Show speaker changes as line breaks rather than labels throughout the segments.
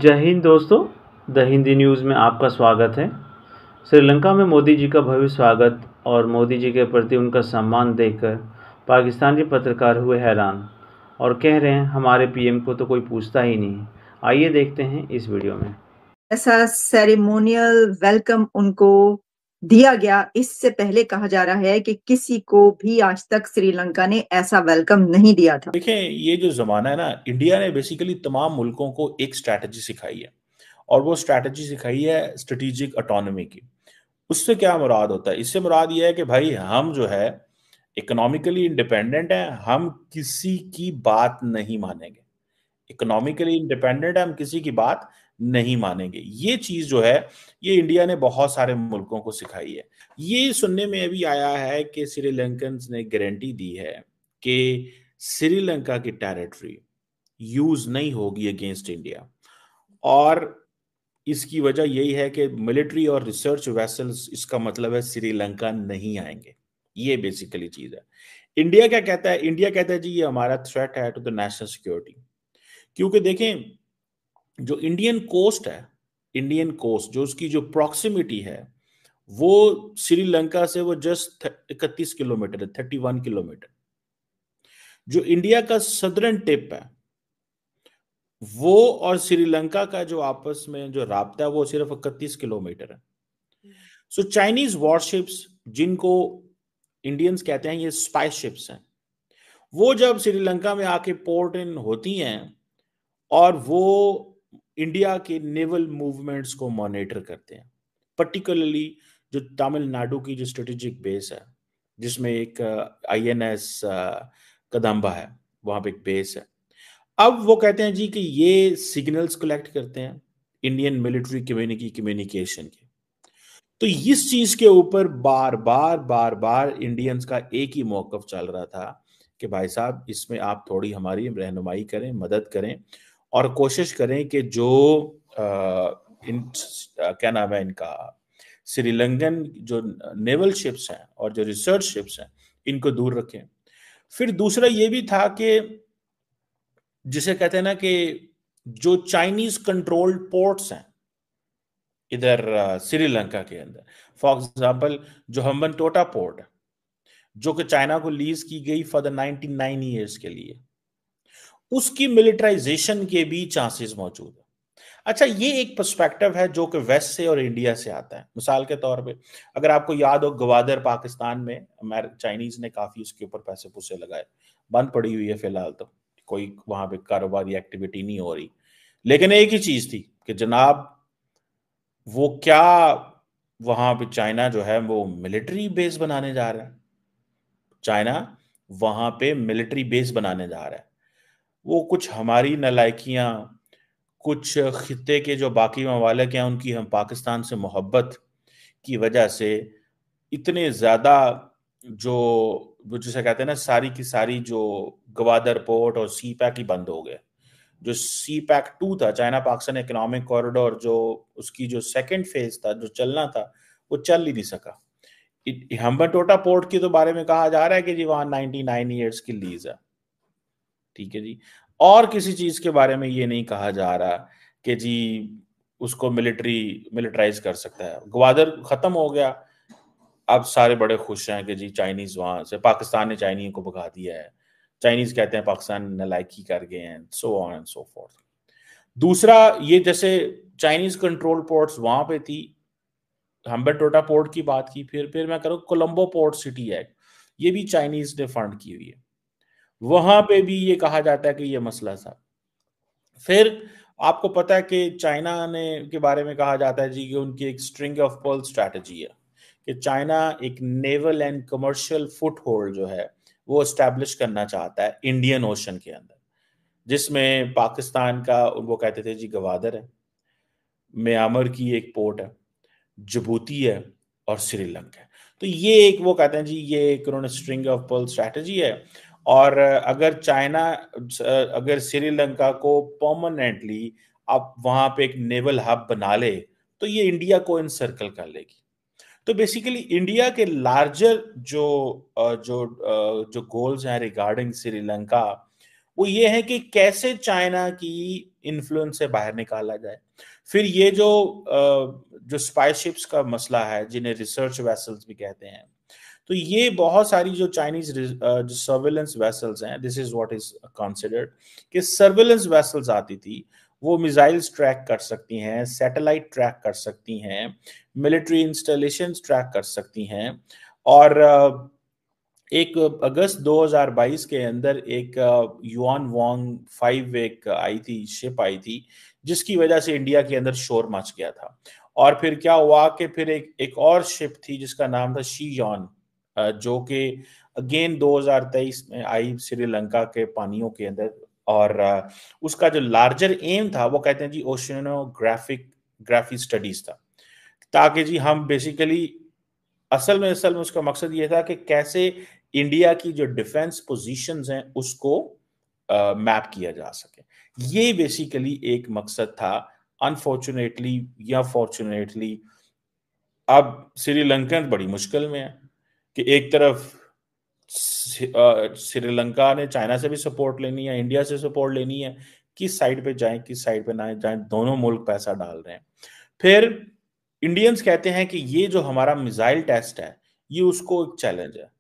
जय हिंद दोस्तों, the Hindi news में आपका स्वागत है। श्रीलंका में मोदी जी का भव्य स्वागत और मोदी जी के प्रति उनका सम्मान देखकर पाकिस्तानी पत्रकार हुए हैरान और कह रहे हैं हमारे पीएम को तो कोई पूछता ही नहीं। आइए देखते हैं इस वीडियो में।
ऐसा सेरेमोनियल वेलकम उनको दिया गया। इससे पहले कहा जा रहा है कि किसी को भी आज तक श्रीलंका ने ऐसा वेलकम नहीं दिया था।
देखें, ये जो ज़माना है ना, इंडिया ने बेसिकली तमाम मुल्कों को एक स्ट्रैटेजी सिखाई है और वो स्ट्रैटेजी सिखाई है स्ट्रेटेजिक ऑटोनॉमी की। उससे क्या मुराद होता है? इससे मुराद ये है कि भाई हम जो है इकोनॉमिकली इंडिपेंडेंट हैं, हम किसी की बात नहीं मानेंगे। इकोनॉमिकली इंडिपेंडेंट है, हम किसी की बात नहीं मानेंगे। ये चीज़ जो है, ये इंडिया ने बहुत सारे मुल्कों को सिखाई है। ये सुनने में अभी आया है कि श्रीलंकन्स ने गारंटी दी है कि श्रीलंका की टेरिटरी यूज नहीं होगी अगेंस्ट इंडिया, और इसकी वजह यही है कि मिलिट्री और रिसर्च वेसल्स, इसका मतलब है श्रीलंका नहीं आएंगे। ये बेसिकली चीज है। इंडिया क्या कहता है? इंडिया कहता है जी ये हमारा थ्रेट है टू द नेशनल सिक्योरिटी। क्योंकि देखें, जो इंडियन कोस्ट है, इंडियन कोस्ट जो उसकी जो प्रॉक्सिमिटी है, वो श्रीलंका से वो जस्ट 31 किलोमीटर है, 31 किलोमीटर। जो इंडिया का सदर्न टिप है, वो और श्रीलंका का जो आपस में जो राब्ता है, वो सिर्फ 31 किलोमीटर है। सो चाइनीज वॉरशिप्स, जिनको इंडियंस कहते हैं ये स्पाई शिप्स हैं, वो जब श्रीलंका में आके पोर्ट इन होती हैं और वो इंडिया के नेवल मूवमेंट्स को मॉनिटर करते हैं, पर्टिकुलरली जो तमिलनाडु की जो स्ट्रेटेजिक बेस है, जिसमें एक आईएनएस कदम्बा है, वहां पे एक बेस है। अब वो कहते हैं जी कि ये सिग्नल्स कलेक्ट करते हैं इंडियन मिलिट्री कम्युनिकेशन के। तो इस चीज के ऊपर बार बार इंडियंस का एक ही मौकफ चल रहा था कि भाई साहब, इसमें आप थोड़ी हमारी रहनुमाई करें, मदद करें और कोशिश करें कि जो क्या नाम है इनका, श्रीलंकन जो नेवल शिप्स हैं और जो रिसर्च शिप्स हैं, इनको दूर रखें। फिर दूसरा ये भी था कि जिसे कहते हैं ना कि जो चाइनीज कंट्रोल्ड पोर्ट्स हैं इधर श्रीलंका के अंदर, फॉर एग्जांपल जो हम्बनटोटा पोर्ट है, जो कि चाइना को लीज की गई फॉर द 99 ईयर्स के लिए, उसकी मिलिटराइजेशन के भी चांसेस मौजूद है। अच्छा, ये एक पर्सपेक्टिव है जो कि वेस्ट से और इंडिया से आता है। मिसाल के तौर पे, अगर आपको याद हो, गवादर पाकिस्तान में चाइनीज ने काफी उसके ऊपर पैसे पुसे लगाए, बंद पड़ी हुई है फिलहाल, तो कोई वहां पे कारोबारी एक्टिविटी नहीं हो रही। लेकिन एक ही चीज थी कि जनाब, वो क्या वहां पे चाइना जो है वो मिलिट्री बेस बनाने जा रहा है। चाइना वहां पे मिलिट्री बेस बनाने जा रहा है। वो कुछ हमारी नालायकियां, कुछ खित्ते के जो बाकी ममालिक हैं, उनकी हम पाकिस्तान से मोहब्बत की वजह से इतने ज़्यादा जो वो जिसे कहते हैं ना, सारी की सारी जो गवादर पोर्ट और सी पैक ही बंद हो गए। जो सी पैक 2 था, चाइना पाकिस्तान इकोनॉमिक कॉरिडोर, जो उसकी जो सेकंड फेज था, जो चलना था, वो चल ही नहीं सका। हम्बनटोटा पोर्ट के तो बारे में कहा जा रहा है कि जी वहां 99 ईयर्स की लीज है, ठीक है जी। और किसी चीज के बारे में ये नहीं कहा जा रहा कि जी उसको मिलिटराइज कर सकता है। ग्वादर खत्म हो गया, अब सारे बड़े खुश हैं कि जी चाइनीज वहां से, पाकिस्तान ने चाइनीज को भगा दिया है, चाइनीज कहते हैं पाकिस्तान नालायकी कर गए हैं, so on and so fourth. दूसरा, ये जैसे चाइनीज कंट्रोल पोर्ट्स वहां पे थी, हम्बनटोटा पोर्ट की बात की, फिर मैं करूँ कोलंबो पोर्ट सिटी है, ये भी चाइनीज ने फंड की हुई है। वहां पे भी ये कहा जाता है कि ये मसला था। फिर आपको पता है कि चाइना ने के बारे में कहा जाता है जी कि उनकी एक स्ट्रिंग ऑफ पर्ल स्ट्रैटेजी है कि चाइना एक naval and commercial foot hold जो है वो एस्टैब्लिश करना चाहता है इंडियन ओशन के अंदर, जिसमें पाकिस्तान का वो कहते थे जी गवादर है, म्यांमार की एक पोर्ट है, जिबूती है और श्रीलंका है। तो ये एक वो कहते हैं जी, ये एक उन्होंने स्ट्रिंग ऑफ पर्ल स्ट्रैटेजी है। और अगर चाइना अगर श्रीलंका को परमानेंटली अब वहां पे एक नेवल हब बना ले, तो ये इंडिया को इनसर्कल कर लेगी। तो बेसिकली इंडिया के लार्जर जो जो गोल्स हैं रिगार्डिंग श्रीलंका, वो ये है कि कैसे चाइना की इन्फ्लुएंस से बाहर निकाला जाए। फिर ये जो स्पाई शिप्स का मसला है, जिन्हें रिसर्च वेसल्स भी कहते हैं, तो ये बहुत सारी जो चाइनीज जो सर्वेलेंस वेसल्स हैं, this is what is considered कि सर्वेलेंस वेसल्स आती थी, वो मिसाइल्स ट्रैक कर सकती हैं, सैटेलाइट ट्रैक कर सकती हैं, मिलिट्री इंस्टॉलेशंस ट्रैक कर सकती हैं। और एक अगस्त 2022 के अंदर एक युआन वांग 5 एक आई थी, शिप आई थी, जिसकी वजह से इंडिया के अंदर शोर मच गया था। और फिर क्या हुआ कि फिर एक और शिप थी जिसका नाम था शीजॉन, जो कि अगेन 2023 में आई श्रीलंका के पानियों के अंदर। और उसका जो लार्जर एम था, वो कहते हैं जी ओशियनोग्राफी स्टडीज था, ताकि जी हम बेसिकली असल में उसका मकसद ये था कि कैसे इंडिया की जो डिफेंस पोजीशंस हैं उसको मैप किया जा सके। ये बेसिकली एक मकसद था। अनफॉर्चुनेटली या फॉर्चुनेटली अब श्रीलंकन बड़ी मुश्किल में है कि एक तरफ श्रीलंका ने चाइना से भी सपोर्ट लेनी है, इंडिया से सपोर्ट लेनी है, किस साइड पे जाएं किस साइड पे ना जाएं, दोनों मुल्क पैसा डाल रहे हैं। फिर इंडियंस कहते हैं कि ये जो हमारा मिसाइल टेस्ट है, ये उसको एक चैलेंज है।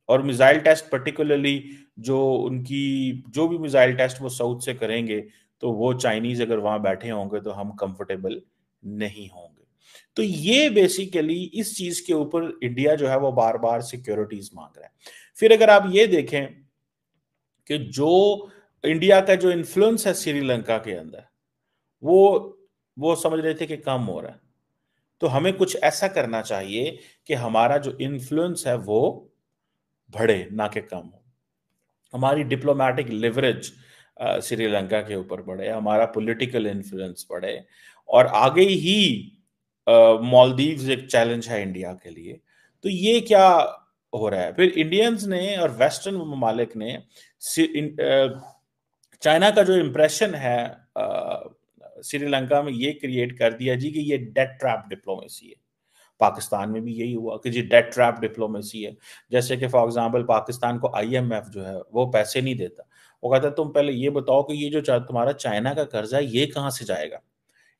और मिसाइल टेस्ट पर्टिकुलरली जो उनकी जो भी मिसाइल टेस्ट वो साउथ से करेंगे, तो वो चाइनीज अगर वहां बैठे होंगे तो हम कंफर्टेबल नहीं होंगे। तो ये बेसिकली इस चीज के ऊपर इंडिया जो है वो बार बार सिक्योरिटीज मांग रहा है। फिर अगर आप ये देखें कि जो इंडिया का जो इन्फ्लुएंस है श्रीलंका के अंदर, वो समझ रहे थे कि कम हो रहा है, तो हमें कुछ ऐसा करना चाहिए कि हमारा जो इन्फ्लुएंस है वो बढ़े, ना कि कम हो। हमारी डिप्लोमेटिक लिवरेज श्रीलंका के ऊपर बढ़े, हमारा पॉलिटिकल इन्फ्लुएंस बढ़े। और आगे ही मालदीव्स एक चैलेंज है इंडिया के लिए। तो ये क्या हो रहा है? फिर इंडियंस ने और वेस्टर्न ममालिक ने चाइना का जो इम्प्रेशन है श्रीलंका में ये क्रिएट कर दिया जी कि ये डेट ट्रैप डिप्लोमेसी है। पाकिस्तान में भी यही हुआ कि जी डेट ट्रैप डिप्लोमेसी है। जैसे कि फॉर एग्जांपल पाकिस्तान को आईएमएफ जो है वो पैसे नहीं देता, वो कहता है तुम पहले ये बताओ कि ये जो तुम्हारा चाइना का कर्जा है ये कहाँ से जाएगा,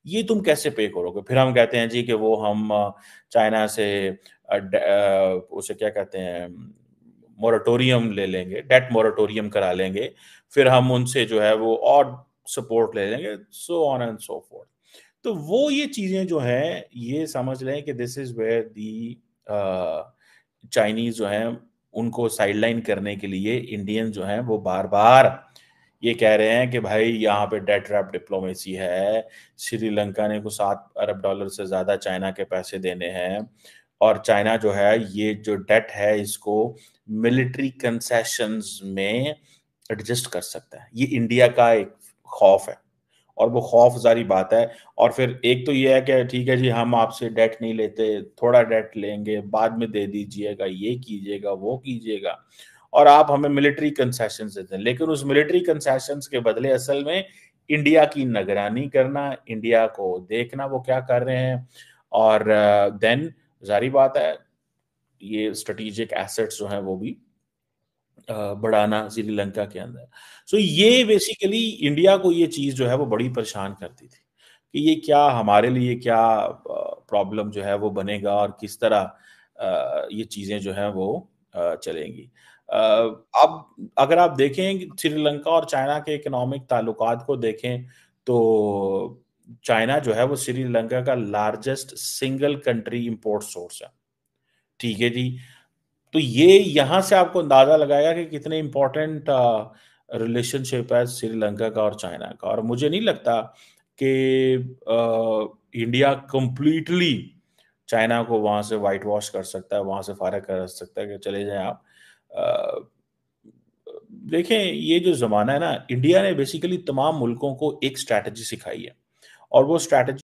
ये तुम कैसे पे करोगे। फिर हम कहते हैं जी कि वो हम चाइना से उसे क्या कहते हैं, मोरेटोरियम ले लेंगे, डेट मोरेटोरियम करा लेंगे, फिर हम उनसे जो है वो और सपोर्ट ले लेंगे, so on and so fourth. तो वो ये चीजें जो है ये समझ लें कि this is where the Chinese जो है उनको साइडलाइन करने के लिए इंडियन जो है वो बार बार ये कह रहे हैं कि भाई यहाँ पे डेट ट्रैप डिप्लोमेसी है, श्रीलंका ने को $7 अरब से ज्यादा चाइना के पैसे देने हैं, और चाइना जो है ये जो डेट है इसको मिलिट्री कंसेशंस में एडजस्ट कर सकता है। ये इंडिया का एक खौफ है, और वो खौफ जारी बात है। और फिर एक तो ये है कि ठीक है जी हम आपसे डेट नहीं लेते, थोड़ा डेट लेंगे बाद में दे दीजिएगा, ये कीजिएगा वो कीजिएगा, और आप हमें मिलिट्री कंसेशन देते हैं। लेकिन उस मिलिट्री कंसेशन के बदले असल में इंडिया की निगरानी करना, इंडिया को देखना वो क्या कर रहे हैं, और देन जारी बात है ये स्ट्रेटेजिक एसेट्स जो हैं वो भी बढ़ाना श्रीलंका के अंदर। सो ये बेसिकली इंडिया को ये चीज जो है वो बड़ी परेशान करती थी कि ये क्या हमारे लिए क्या प्रॉब्लम जो है वो बनेगा, और किस तरह ये चीजें जो है वो चलेंगी। अब अगर आप देखें श्रीलंका और चाइना के इकोनॉमिक ताल्लुकात को देखें, तो चाइना जो है वो श्रीलंका का largest single country import source है। ठीक है जी, तो ये यहां से आपको अंदाजा लगाएगा कि कितने इंपॉर्टेंट रिलेशनशिप है श्रीलंका का और चाइना का। और मुझे नहीं लगता कि इंडिया कंप्लीटली चाइना को वहां से वाइट वॉश कर सकता है, वहां से फारिग कर सकता है कि चले जाएं आप। देखें ये जो जमाना है ना, इंडिया ने बेसिकली तमाम मुल्कों को एक स्ट्रैटेजी सिखाई है, और वो स्ट्रैटेजी